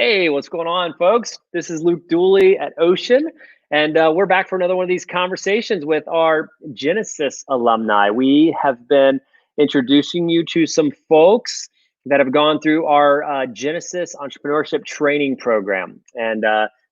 Hey, what's going on, folks? This is Luke Dooley at Ocean, and we're back for another one of these conversations with our Genesis alumni. We have been introducing you to some folks that have gone through our Genesis Entrepreneurship Training Program. And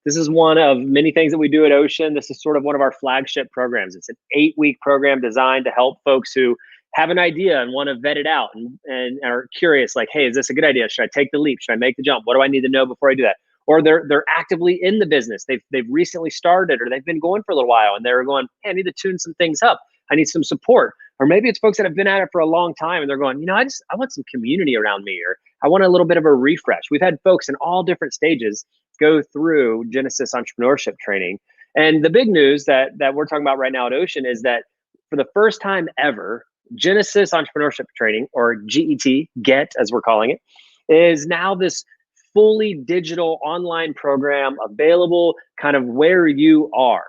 this is one of many things that we do at Ocean. This is sort of one of our flagship programs. It's an 8-week program designed to help folks who have an idea and want to vet it out and are curious, like, hey, is this a good idea? Should I take the leap? Should I make the jump? What do I need to know before I do that? Or they're actively in the business. They've recently started, or they've been going for a little while, and they're going, hey, I need to tune some things up. I need some support. Or maybe it's folks that have been at it for a long time, and they're going, I want some community around me, or I want a little bit of a refresh. We've had folks in all different stages go through Genesis Entrepreneurship Training. And the big news that we're talking about right now at Ocean is that for the first time ever, Genesis Entrepreneurship Training, or GET, as we're calling it, is now this fully digital online program available kind of where you are.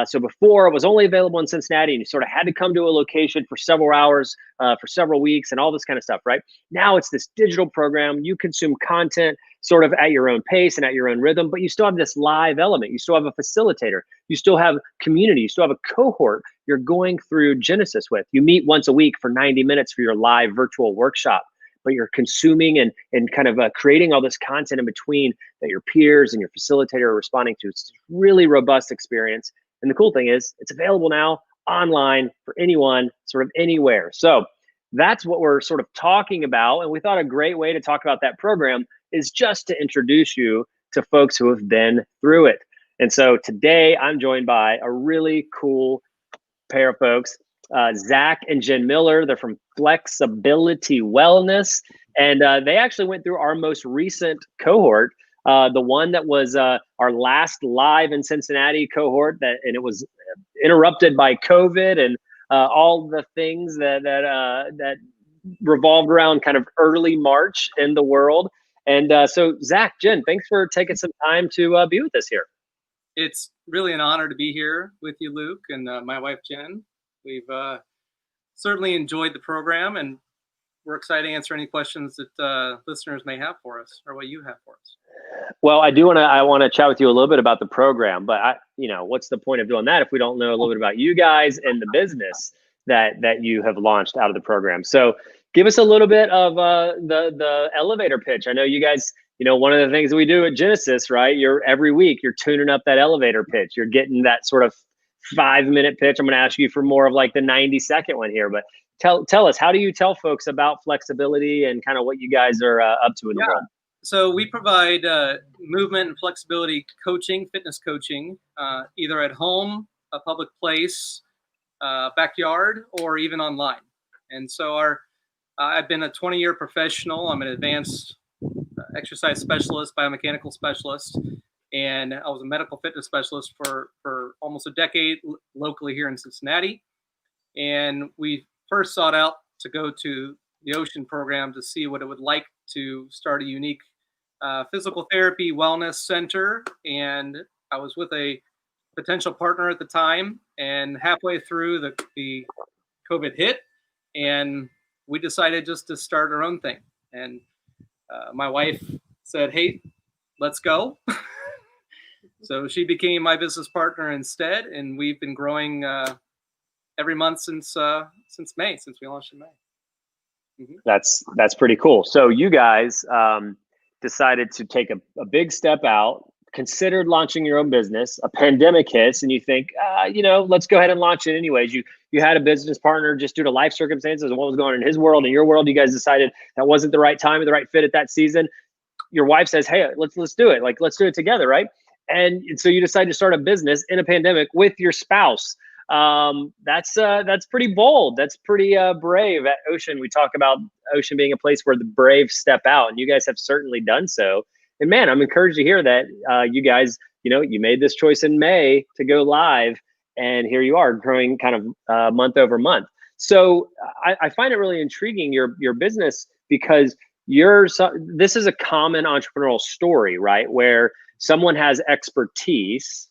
So before, it was only available in Cincinnati, and you sort of had to come to a location for several hours, for several weeks, and all this kind of stuff, right? Now it's this digital program. You consume content sort of at your own pace and at your own rhythm, but you still have this live element. You still have a facilitator. You still have community. You still have a cohort you're going through Genesis with. You meet once a week for 90 minutes for your live virtual workshop, but you're consuming and kind of creating all this content in between that your peers and your facilitator are responding to. It's a really robust experience. And the cool thing is it's available now online for anyone, sort of anywhere. So that's what we're sort of talking about. And we thought a great way to talk about that program is just to introduce you to folks who have been through it. And so today I'm joined by a really cool pair of folks, Zach and Jen Miller. They're from FLEXability Wellness. And they actually went through our most recent cohort, the one that was our last live in Cincinnati cohort, and it was interrupted by COVID and all the things that revolved around kind of early March in the world. And so Zach, Jen, thanks for taking some time to be with us here. It's really an honor to be here with you, Luke, and my wife, Jen. We've certainly enjoyed the program, and we're excited to answer any questions that listeners may have for us, or what you have for us. Well, I want to chat with you a little bit about the program, but what's the point of doing that if we don't know a little bit about you guys and the business that you have launched out of the program? So give us a little bit of the elevator pitch. I know you guys, one of the things that we do at Genesis, right? Every week you're tuning up that elevator pitch. You're getting that sort of 5-minute pitch. I'm going to ask you for more of like the 90-second one here, but tell us, how do you tell folks about flexibility and kind of what you guys are up to in the world? So we provide movement and flexibility coaching, fitness coaching, either at home, a public place, backyard, or even online. And so I've been a 20-year professional. I'm an advanced exercise specialist, biomechanical specialist, and I was a medical fitness specialist for almost a decade locally here in Cincinnati. And we first sought out to go to the Ocean program to see what it would like to start a unique physical therapy wellness center. And I was with a potential partner at the time, and halfway through the COVID hit, and we decided just to start our own thing. And my wife said, hey, let's go. So she became my business partner instead, and we've been growing every month since May, since we launched in May. Mm-hmm. That's pretty cool. So you guys decided to take a big step out, considered launching your own business. A pandemic hits, and you think, let's go ahead and launch it anyways. You had a business partner just due to life circumstances and what was going on in his world and your world. You guys decided that wasn't the right time or the right fit at that season. Your wife says, hey, let's do it. Like, let's do it together, right? And so you decide to start a business in a pandemic with your spouse. That's pretty bold. That's pretty brave. At Ocean, we talk about Ocean being a place where the brave step out, and you guys have certainly done so. And man, I'm encouraged to hear that you guys, you made this choice in May to go live, and here you are growing kind of month over month. So I find it really intriguing, your business, because this is a common entrepreneurial story, right? Where someone has expertise,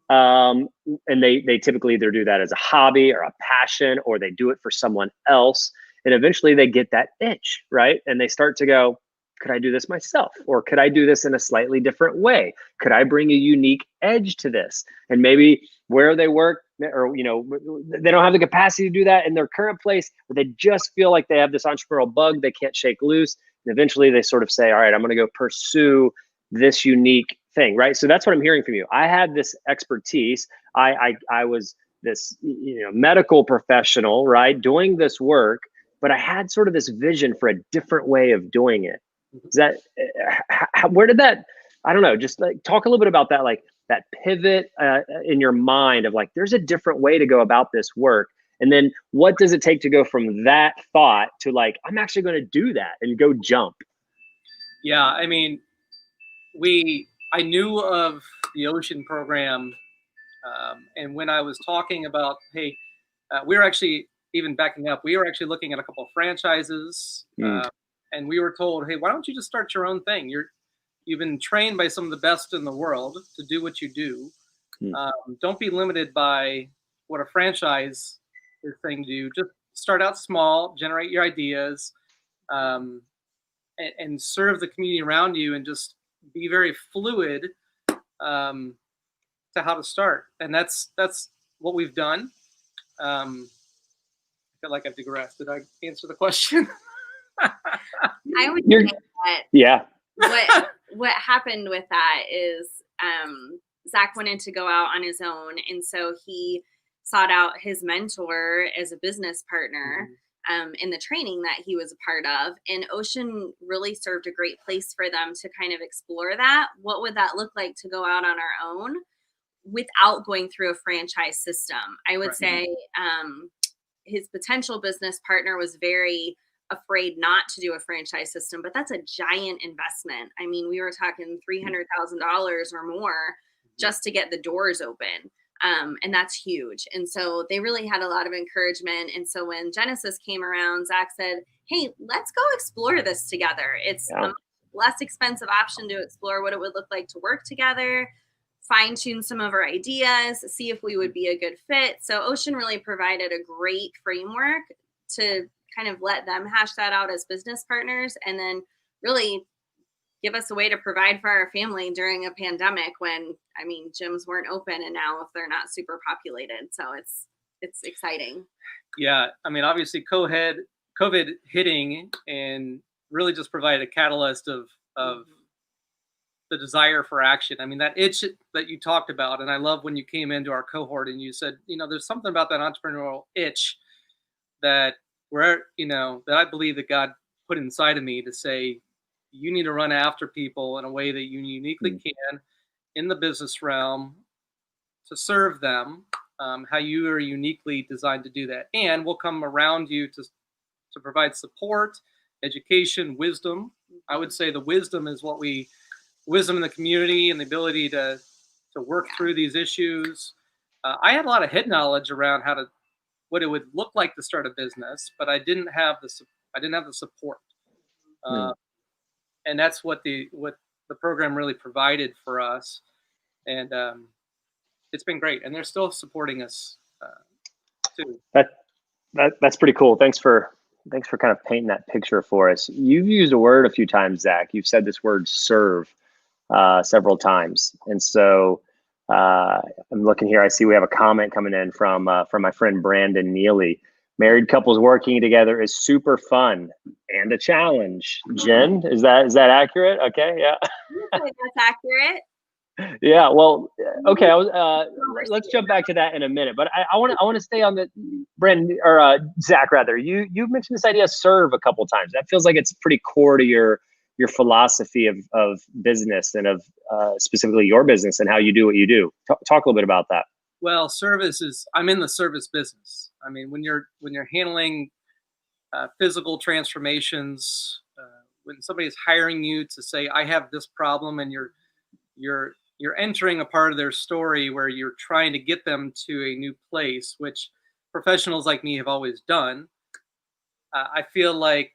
and they typically either do that as a hobby or a passion, or they do it for someone else. And eventually they get that itch, right? And they start to go, could I do this myself? Or could I do this in a slightly different way? Could I bring a unique edge to this? And maybe where they work, or, you know, they don't have the capacity to do that in their current place, but they just feel like they have this entrepreneurial bug they can't shake loose. And eventually they sort of say, all right, I'm going to go pursue this unique thing, right? So that's what I'm hearing from you. I had this expertise. I was this, you know, medical professional, right, doing this work, but I had sort of this vision for a different way of doing it. Is that where did that? I don't know. Just like talk a little bit about that, like that pivot in your mind of like, there's a different way to go about this work. And then what does it take to go from that thought to like, I'm actually going to do that and go jump? Yeah, I mean, I knew of the Ocean program, and when I was talking about, hey, we were actually, even backing up, we were actually looking at a couple of franchises, and we were told, hey, why don't you just start your own thing? You've been trained by some of the best in the world to do what you do. Don't be limited by what a franchise is saying to do. Just start out small, generate your ideas, and serve the community around you, and just be very fluid to how to start. And that's what we've done. I feel like I've digressed. Did I answer the question? I would say that yeah. What happened with that is Zach wanted to go out on his own, and so he sought out his mentor as a business partner in the training that he was a part of. And Ocean really served a great place for them to kind of explore that. What would that look like to go out on our own without going through a franchise system? I would say his potential business partner was very afraid not to do a franchise system, but that's a giant investment. I mean, we were talking $300,000 or more just to get the doors open. And that's huge. And so they really had a lot of encouragement. And so when Genesis came around, Zach said, hey, let's go explore this together. It's a less expensive option to explore what it would look like to work together, fine tune some of our ideas, see if we would be a good fit. So Ocean really provided a great framework to kind of let them hash that out as business partners, and then really give us a way to provide for our family during a pandemic when, I mean, gyms weren't open, and now they're not super populated. So it's exciting. Yeah. I mean, obviously COVID hitting and really just provided a catalyst of the desire for action. I mean, that itch that you talked about, and I love when you came into our cohort and you said, you know, there's something about that entrepreneurial itch that that I believe that God put inside of me to say, you need to run after people in a way that you uniquely can in the business realm to serve them, how you are uniquely designed to do that. And we'll come around you to provide support, education, wisdom. I would say the wisdom is wisdom in the community and the ability to work through these issues. I had a lot of head knowledge around what it would look like to start a business, but I didn't have the support. And that's what the program really provided for us. And it's been great. And they're still supporting us too. That's pretty cool. Thanks for kind of painting that picture for us. You've used a word a few times, Zach. You've said this word serve several times. And so I'm looking here. I see we have a comment coming in from my friend Brandon Neely. Married couples working together is super fun and a challenge. Jen, is that accurate? Okay, yeah. That's accurate. Yeah. Well, okay. Let's jump back to that in a minute. But I want to stay on the Brandon or Zach rather. You mentioned this idea of serve a couple times. That feels like it's pretty core to your philosophy of business and of specifically your business and how you do what you do. Talk a little bit about that. Well, I'm in the service business. I mean, when you're handling physical transformations, when somebody's hiring you to say, I have this problem, and you're entering a part of their story where you're trying to get them to a new place, which professionals like me have always done. I feel like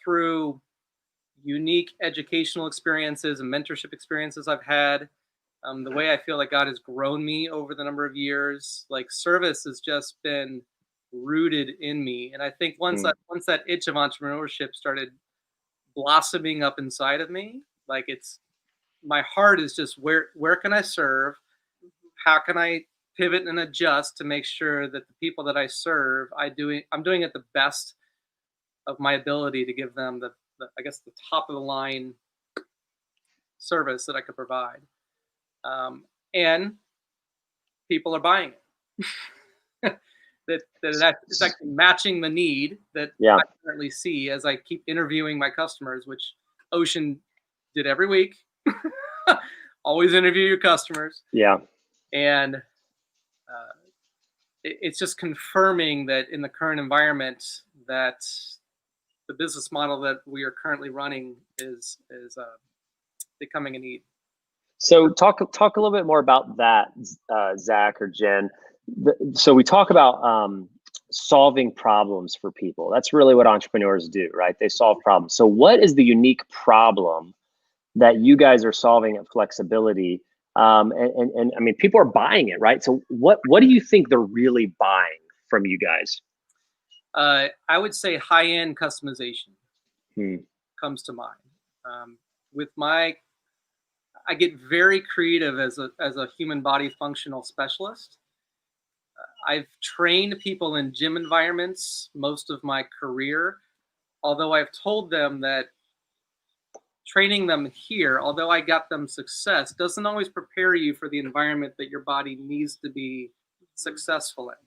through unique educational experiences and mentorship experiences I've had, the way I feel like God has grown me over the number of years, like service has just been rooted in me. And I think once that itch of entrepreneurship started blossoming up inside of me. Like my heart is just where can I serve? How can I pivot and adjust to make sure that the people that I serve, I'm doing it the best of my ability to give them the I guess the top of the line service that I could provide. And people are buying it. It's actually matching the need that I currently see as I keep interviewing my customers, which Ocean did every week. Always interview your customers. Yeah. And it's just confirming that in the current environment that the business model that we are currently running is becoming a need. So talk a little bit more about that, Zach or Jen. So we talk about solving problems for people. That's really what entrepreneurs do, right? They solve problems. So what is the unique problem that you guys are solving at FLEXability? And I mean, people are buying it, right? So what do you think they're really buying from you guys? I would say high-end customization comes to mind. I get very creative as a human body functional specialist. I've trained people in gym environments most of my career, although I've told them that training them here, although I got them success, doesn't always prepare you for the environment that your body needs to be successful in.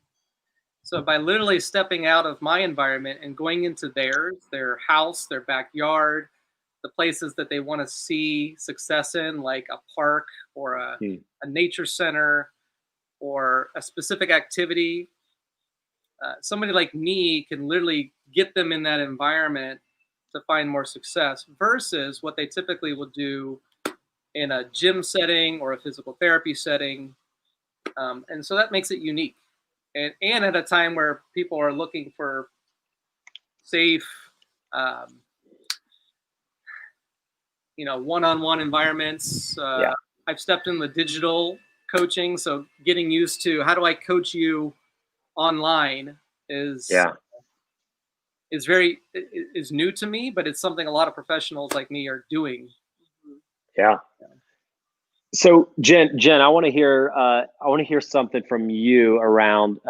So by literally stepping out of my environment and going into theirs, their house, their backyard, the places that they want to see success in, like a park or a nature center or a specific activity, somebody like me can literally get them in that environment to find more success versus what they typically will do in a gym setting or a physical therapy setting. And so that makes it unique. And at a time where people are looking for safe, one-on-one environments. I've stepped in the digital coaching, so getting used to how do I coach you online is new to me, but it's something a lot of professionals like me are doing. Yeah. So Jen, I want to hear something from you around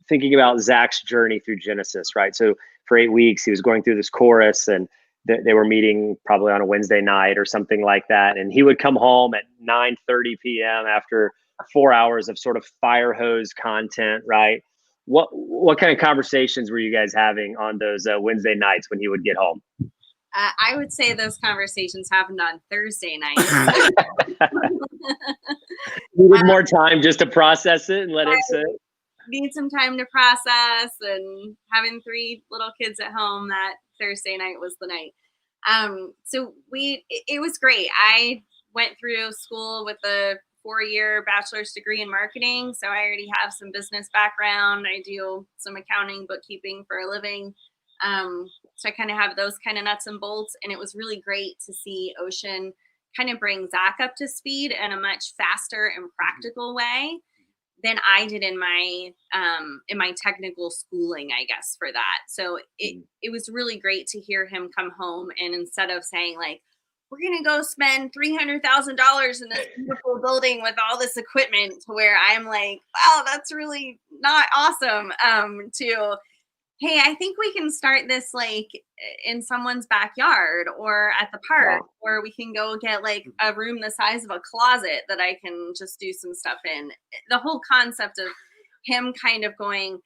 thinking about Zach's journey through Genesis, right? So for 8 weeks, he was going through this course, and they were meeting probably on a Wednesday night or something like that. And he would come home at 9:30 p.m. after 4 hours of sort of fire hose content, right? What kind of conversations were you guys having on those Wednesday nights when he would get home? I would say those conversations happened on Thursday nights. Needed more time just to process it and let it sit. Need some time to process, and having 3 little kids at home, that Thursday night was the night. So it was great. I went through school with a 4-year bachelor's degree in marketing. So I already have some business background. I do some accounting, bookkeeping for a living. So I kind of have those kind of nuts and bolts. And it was really great to see Ocean kind of bring Zach up to speed in a much faster and practical way than I did in my technical schooling, I guess, for that. So it was really great to hear him come home, and instead of saying like, we're going to go spend $300,000 in this beautiful building with all this equipment, to where I'm like, wow, that's really not awesome. To, hey, I think we can start this like in someone's backyard or at the park, or we can go get like a room the size of a closet that I can just do some stuff in. The whole concept of him kind of going,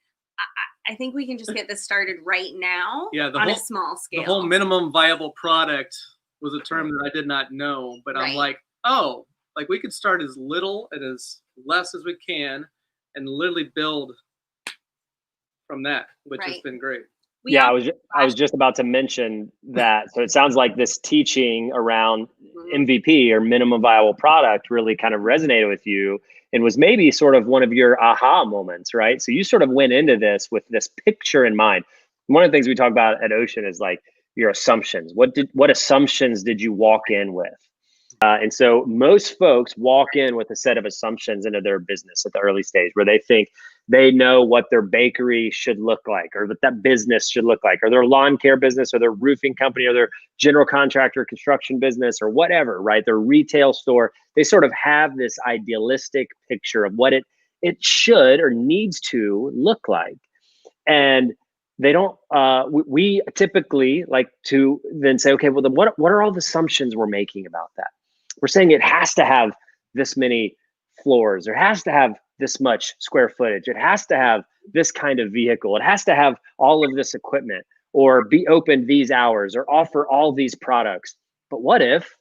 I think we can just get this started right now on a small scale. The whole minimum viable product was a term that I did not know, but I'm like, oh, like we could start as little and as less as we can and literally build from that, which has been great. I was just about to mention that. So it sounds like this teaching around MVP or minimum viable product really kind of resonated with you and was maybe sort of one of your aha moments, right? So you sort of went into this with this picture in mind. One of the things we talk about at Ocean is like your assumptions. What assumptions did you walk in with? And so most folks walk in with a set of assumptions into their business at the early stage where they think they know what their bakery should look like, or what that business should look like, or their lawn care business, or their roofing company, or their general contractor construction business, or whatever, right? Their retail store. They sort of have this idealistic picture of what it should or needs to look like. And they don't, we typically like to then say, okay, well, then what are all the assumptions we're making about that? We're saying it has to have this many floors, or has to have this much square footage. It has to have this kind of vehicle. It has to have all of this equipment, or be open these hours, or offer all these products. But what if,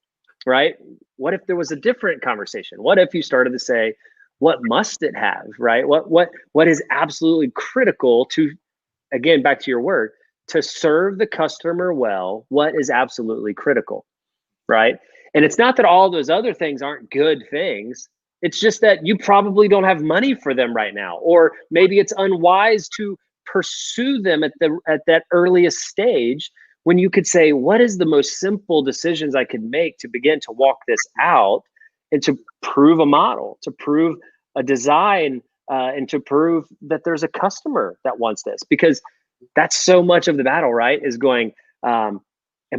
right? What if there was a different conversation? What if you started to say, what must it have, right? What is absolutely critical to, again, back to your word, to serve the customer well? What is absolutely critical, right? And it's not that all those other things aren't good things. It's just that you probably don't have money for them right now, or maybe it's unwise to pursue them at that earliest stage, when you could say, what is the most simple decisions I could make to begin to walk this out, and to prove a model, to prove a design, and to prove that there's a customer that wants this? Because that's so much of the battle, right? Is going, am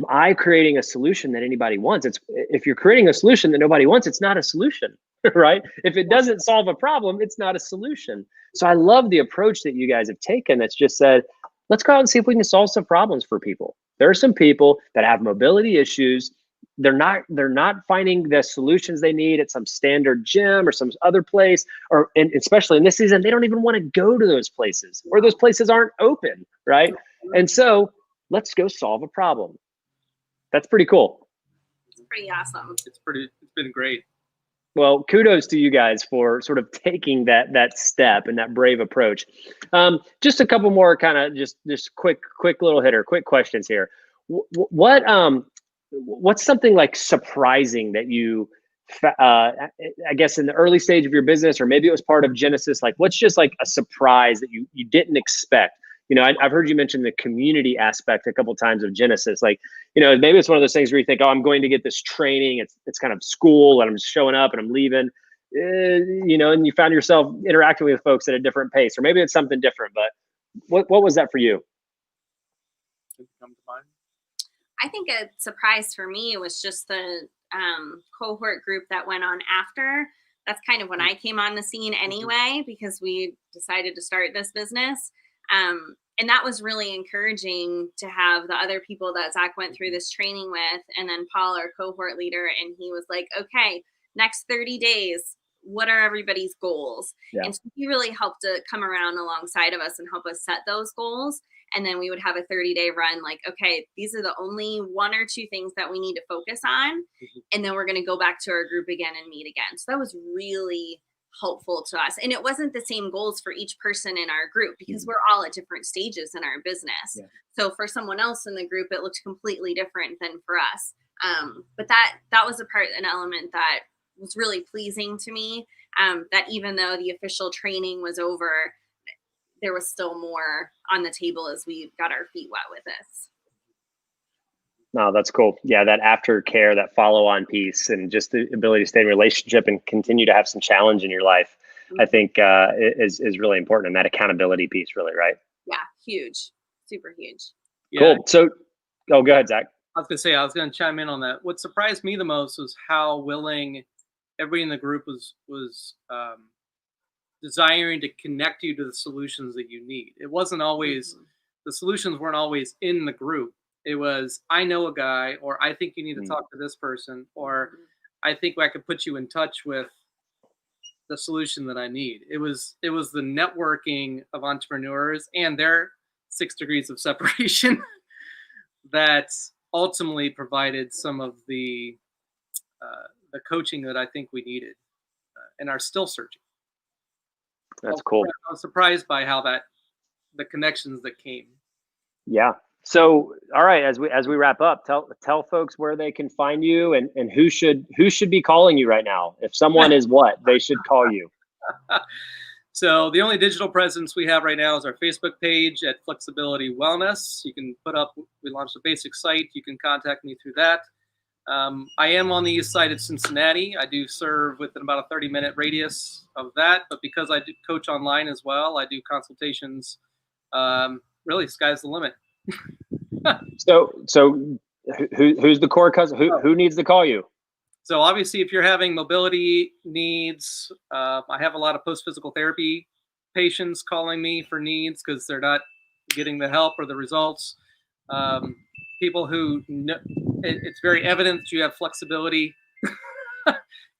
I creating a solution that anybody wants? If you're creating a solution that nobody wants, it's not a solution, right? If it doesn't solve a problem, it's not a solution. So I love the approach that you guys have taken. That's just said, let's go out and see if we can solve some problems for people. There are some people that have mobility issues. They're not finding the solutions they need at some standard gym or some other place, and especially in this season, they don't even want to go to those places, or those places aren't open, right? And so let's go solve a problem. That's pretty cool. It's pretty awesome. It's been great. Well, kudos to you guys for sort of taking that step and that brave approach. Just a couple more kind of just quick little hitter, quick questions here. What's something like surprising that you, I guess in the early stage of your business, or maybe it was part of Genesis, like what's just like a surprise that you didn't expect? You know, I've heard you mention the community aspect a couple of times of Genesis. Like, you know, maybe it's one of those things where you think, oh, I'm going to get this training. It's kind of school, and I'm just showing up and I'm leaving, you know, and you found yourself interacting with folks at a different pace, or maybe it's something different. But what was that for you? I think a surprise for me was just the cohort group that went on after. That's kind of when I came on the scene anyway, because we decided to start this business. And that was really encouraging to have the other people that Zach went through this training with, and then Paul, our cohort leader, and he was like, okay, next 30 days, what are everybody's goals? Yeah. And so he really helped to come around alongside of us and help us set those goals. And then we would have a 30-day run, like, okay, these are the only one or two things that we need to focus on. Mm-hmm. And then we're going to go back to our group again and meet again. So that was really helpful to us. And it wasn't the same goals for each person in our group, because mm-hmm. we're all at different stages in our business. Yeah. So for someone else in the group, it looked completely different than for us. But that was an element that was really pleasing to me, that even though the official training was over, there was still more on the table as we got our feet wet with this. No, that's cool. Yeah, that aftercare, that follow-on piece, and just the ability to stay in a relationship and continue to have some challenge in your life, mm-hmm. I think is really important. And that accountability piece, really, right? Yeah, huge, super huge. Yeah. Cool. So, go ahead, Zach. I was going to chime in on that. What surprised me the most was how willing everybody in the group was desiring to connect you to the solutions that you need. It wasn't always, mm-hmm. the solutions weren't always in the group. It was, I know a guy, or I think you need to mm-hmm. talk to this person, or mm-hmm. I think I could put you in touch with the solution that I need. It was the networking of entrepreneurs and their 6 degrees of separation that ultimately provided some of the coaching that I think we needed and are still searching. That's cool. I was surprised by how the connections that came. Yeah. So, all right, as we wrap up, tell folks where they can find you, and who should be calling you right now. If someone is what, they should call you. So the only digital presence we have right now is our Facebook page at FLEXability Wellness. You can we launched a basic site. You can contact me through that. I am on the east side of Cincinnati. I do serve within about a 30-minute radius of that, but because I do coach online as well, I do consultations. Really, sky's the limit. So who's the core cousin? Who needs to call you? So obviously, if you're having mobility needs, I have a lot of post-physical therapy patients calling me for needs because they're not getting the help or the results. People who it's very evident that you have flexibility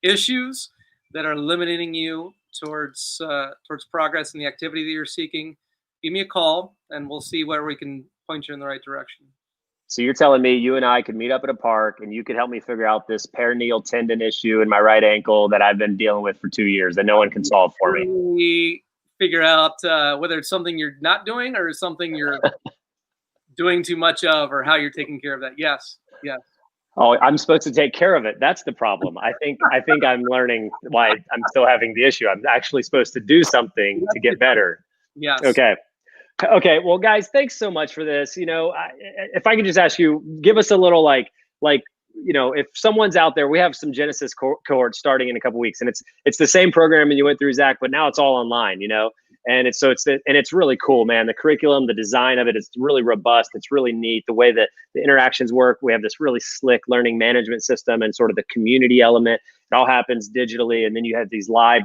issues that are limiting you towards progress in the activity that you're seeking. Give me a call, and we'll see where we can point you in the right direction. So you're telling me you and I could meet up at a park and you could help me figure out this peroneal tendon issue in my right ankle that I've been dealing with for 2 years that no one can solve for me. We figure out whether it's something you're not doing or something you're doing too much of, or how you're taking care of that. Yes. Oh, I'm supposed to take care of it. That's the problem. I think I'm learning why I'm still having the issue. I'm actually supposed to do something to get better. Yes. Okay. Well, guys, thanks so much for this. If I could just ask you, give us a little if someone's out there, we have some Genesis cohorts starting in a couple weeks, and it's the same program and you went through, Zach, but now it's all online, and it's really cool, man. The curriculum, the design of it is really robust. It's really neat. The way that the interactions work, we have this really slick learning management system and sort of the community element. It all happens digitally. And then you have these live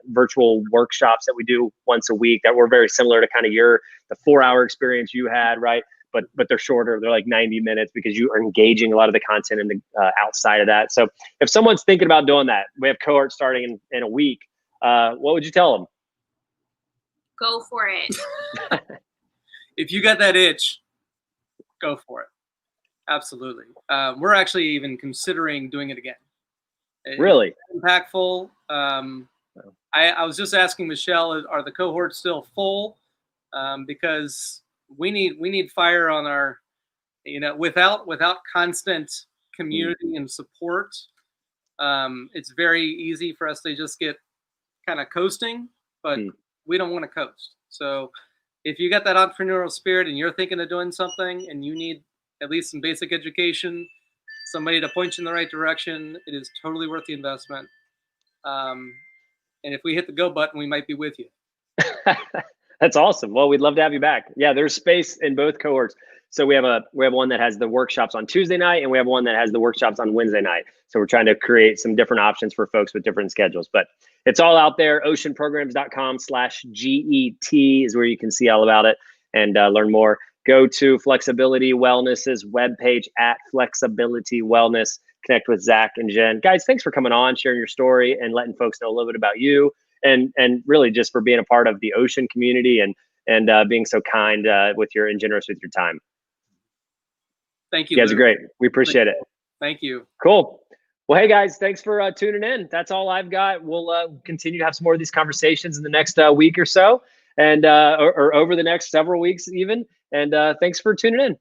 virtual workshops that we do once a week that were very similar to kind of the 4-hour experience you had, right? But they're shorter. They're like 90 minutes because you are engaging a lot of the content in the outside of that. So if someone's thinking about doing that, we have cohorts starting in a week. What would you tell them? Go for it. If you got that itch, go for it. Absolutely. We're actually even considering doing it again. Really? It's impactful. I was just asking Michelle, are the cohorts still full? Because we need fire on our, without constant community and support, it's very easy for us to just get kind of coasting, but we don't want to coast. So if you got that entrepreneurial spirit and you're thinking of doing something and you need at least some basic education, somebody to point you in the right direction, it is totally worth the investment. And if we hit the go button, we might be with you. That's awesome. Well, we'd love to have you back. Yeah, there's space in both cohorts. So we have one that has the workshops on Tuesday night, and we have one that has the workshops on Wednesday night. So we're trying to create some different options for folks with different schedules, but it's all out there. oceanprograms.com/GET is where you can see all about it and learn more. Go to FLEXability Wellness's webpage at FLEXability Wellness. Connect with Zach and Jen. Guys, thanks for coming on, sharing your story, and letting folks know a little bit about you, and really just for being a part of the Ocean community and being so kind with and generous with your time. Thank you. You guys are great. We appreciate it. Thank you. Cool. Well, hey guys, thanks for tuning in. That's all I've got. We'll continue to have some more of these conversations in the next week or so, and or over the next several weeks even. And thanks for tuning in.